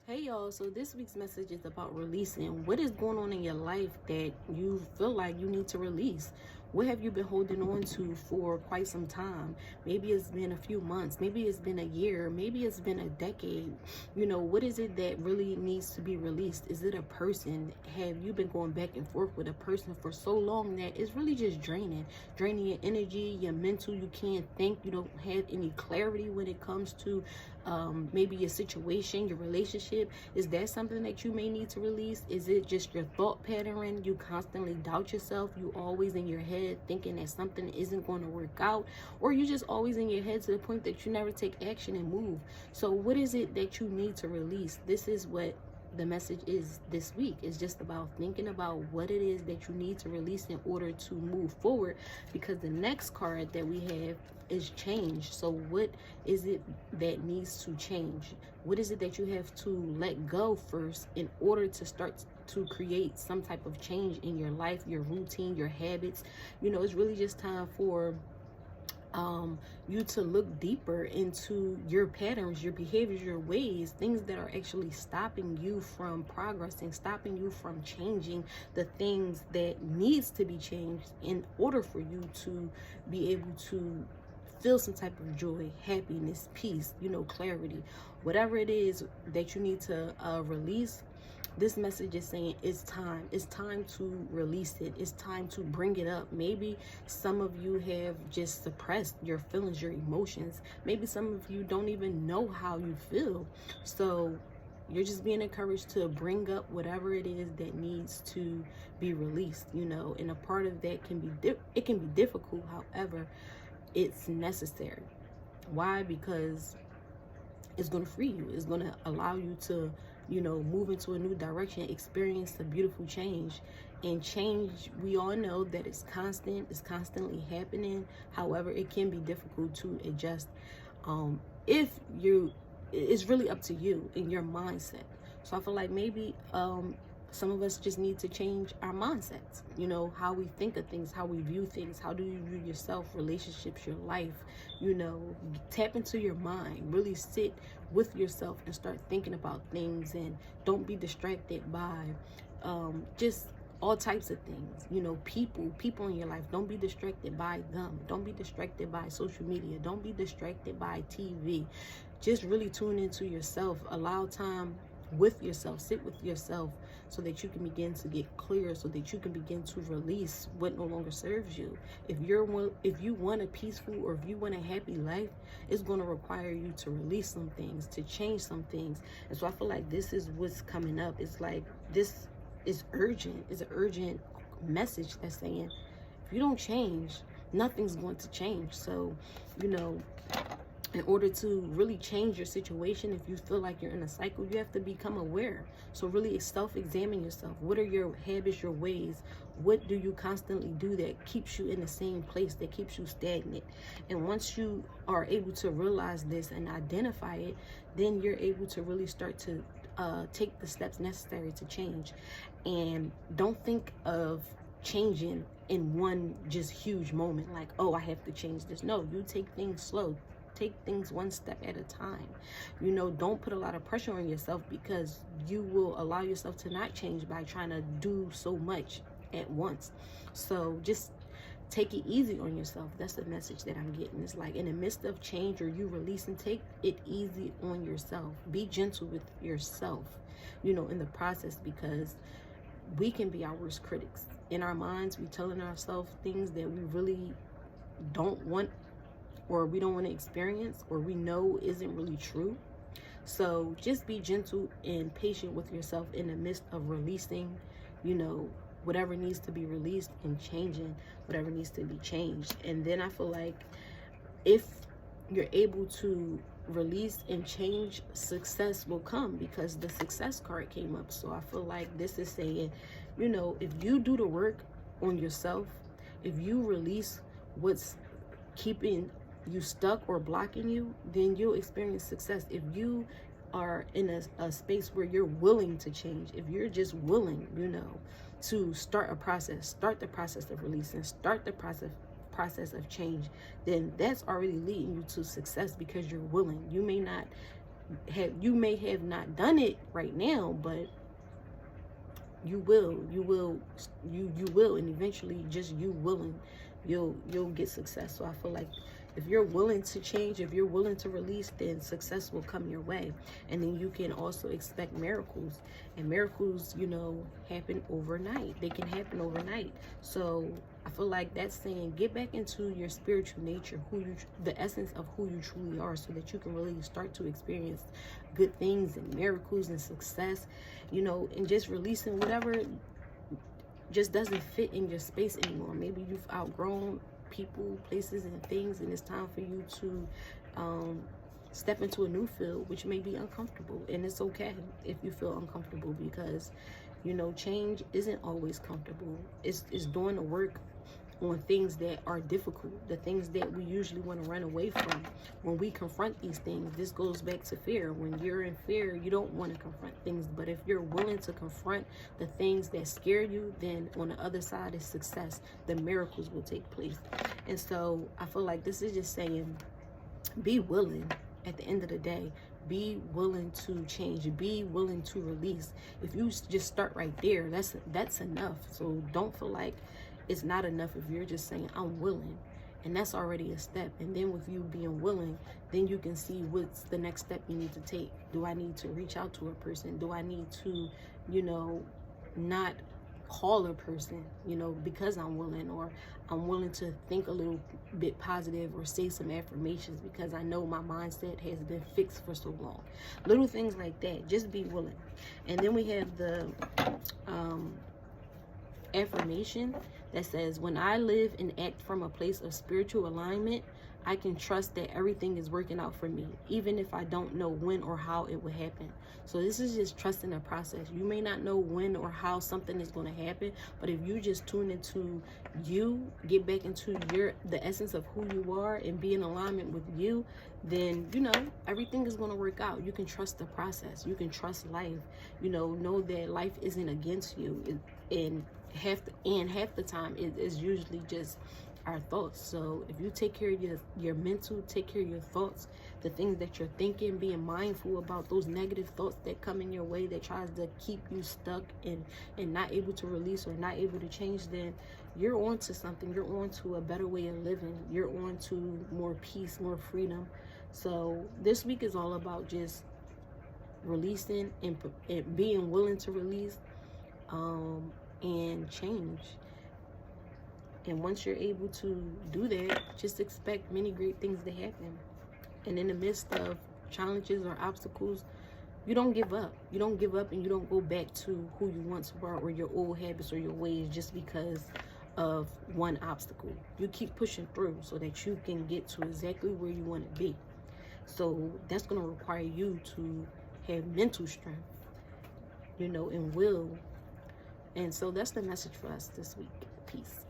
Hey y'all, so this week's message is about releasing. What is going on in your life that you feel like you need to release? What have you been holding on to for quite some time? Maybe it's been a few months, maybe it's been a year, maybe it's been a decade. What is it that really needs to be released? Is it a person? Have you been going back and forth with a person for so long that it's really just draining your energy, your mental? You can't think, you don't have any clarity when it comes to maybe your situation, your relationship. Is that something that you may need to release? Is it just your thought pattern? You constantly doubt yourself. You always in your head thinking that something isn't going to work out, or you just always in your head to the point that you never take action and move. So what is it that you need to release? This is what the message is this week. It's just about thinking about what it is that you need to release in order to move forward, because the next card that we have is change. So what is it that needs to change? What is it that you have to let go first in order to start to create some type of change in your life, your routine, your habits? It's really just time for you to look deeper into your patterns, your behaviors, your ways, things that are actually stopping you from progressing, stopping you from changing the things that needs to be changed in order for you to be able to feel some type of joy, happiness, peace, clarity, whatever it is that you need to release. This message is saying it's time. It's time to release it. It's time to bring it up. Maybe some of you have just suppressed your feelings, your emotions. Maybe some of you don't even know how you feel. So you're just being encouraged to bring up whatever it is that needs to be released, and a part of that can be, it can be difficult. However, it's necessary. Why? Because it's going to free you. It's going to allow you to move into a new direction, experience a beautiful change. And change, we all know that it's constant, it's constantly happening. However, it can be difficult to adjust. It's really up to you and your mindset. So I feel like maybe some of us just need to change our mindsets, how we think of things, how we view things. How do you view yourself, relationships, your life? Tap into your mind, really sit with yourself and start thinking about things, and don't be distracted by just all types of things. People in your life. Don't be distracted by them. Don't be distracted by social media. Don't be distracted by TV. Just really tune into yourself. Allow time with yourself. Sit with yourself so that you can begin to get clear, so that you can begin to release what no longer serves you. If you want a peaceful, or if you want a happy life, it's going to require you to release some things, to change some things. And so I feel like this is what's coming up. It's like this is urgent. It's an urgent message that's saying if you don't change, nothing's going to change. So in order to really change your situation, if you feel like you're in a cycle, you have to become aware. So really self-examine yourself. What are your habits, your ways? What do you constantly do that keeps you in the same place, that keeps you stagnant? And once you are able to realize this and identify it, then you're able to really start to take the steps necessary to change. And don't think of changing in one just huge moment, like, oh, I have to change this. No, you take things slow. Take things one step at a time. Don't put a lot of pressure on yourself, because you will allow yourself to not change by trying to do so much at once. So just take it easy on yourself. That's the message that I'm getting. It's like in the midst of change, or you releasing, take it easy on yourself. Be gentle with yourself, in the process, because we can be our worst critics. In our minds, we telling ourselves things that we really don't want, or we don't want to experience, or we know isn't really true. So just be gentle and patient with yourself in the midst of releasing, whatever needs to be released, and changing whatever needs to be changed. And then I feel like if you're able to release and change, success will come, because the success card came up. So I feel like this is saying, if you do the work on yourself, if you release what's keeping you stuck or blocking you, then you'll experience success. If you are in a space where you're willing to change, if you're just willing, to start a process, start the process of releasing, start the process of change, then that's already leading you to success, because you're willing. You may not you may have not done it right now, but you will, and eventually, just you willing, you'll get success. So I feel like if you're willing to change, if you're willing to release, then success will come your way. And then you can also expect miracles. And miracles, happen overnight. They can happen overnight. So I feel like that's saying get back into your spiritual nature, the essence of who you truly are, so that you can really start to experience good things and miracles and success, and just releasing whatever just doesn't fit in your space anymore. Maybe you've outgrown people, places, and things, and it's time for you to step into a new field, which may be uncomfortable. And it's okay if you feel uncomfortable, because change isn't always comfortable. It's doing the work on things that are difficult, the things that we usually want to run away from. When we confront these things, this goes back to fear. When you're in fear, you don't want to confront things. But if you're willing to confront the things that scare you, then on the other side is success. The miracles will take place. And so I feel like this is just saying, be willing. At the end of the day, be willing to change, be willing to release. If you just start right there, that's enough. So don't feel like it's not enough if you're just saying, I'm willing. And that's already a step. And then with you being willing, then you can see what's the next step you need to take. Do I need to reach out to a person? Do I need to, not call a person, because I'm willing, or I'm willing to think a little bit positive, or say some affirmations because I know my mindset has been fixed for so long. Little things like that. Just be willing. And then we have the affirmation that says, when I live and act from a place of spiritual alignment, I can trust that everything is working out for me, even if I don't know when or how it will happen. So this is just trusting the process. You may not know when or how something is going to happen, but if you just tune into you, get back into the essence of who you are, and be in alignment with you, then everything is going to work out. You can trust the process. You can trust life. Know that life isn't against you. And half the time it is usually just our thoughts. So if you take care of your mental, take care of your thoughts, the things that you're thinking, being mindful about those negative thoughts that come in your way that tries to keep you stuck and not able to release or not able to change, then you're on to something. You're on to a better way of living. You're on to more peace, more freedom. So this week is all about just releasing and being willing to release and change. And once you're able to do that, just expect many great things to happen. And in the midst of challenges or obstacles, you don't give up. You don't give up, and you don't go back to who you once were, or your old habits or your ways, just because of one obstacle. You keep pushing through so that you can get to exactly where you want to be. So that's going to require you to have mental strength, and will. And so that's the message for us this week. Peace.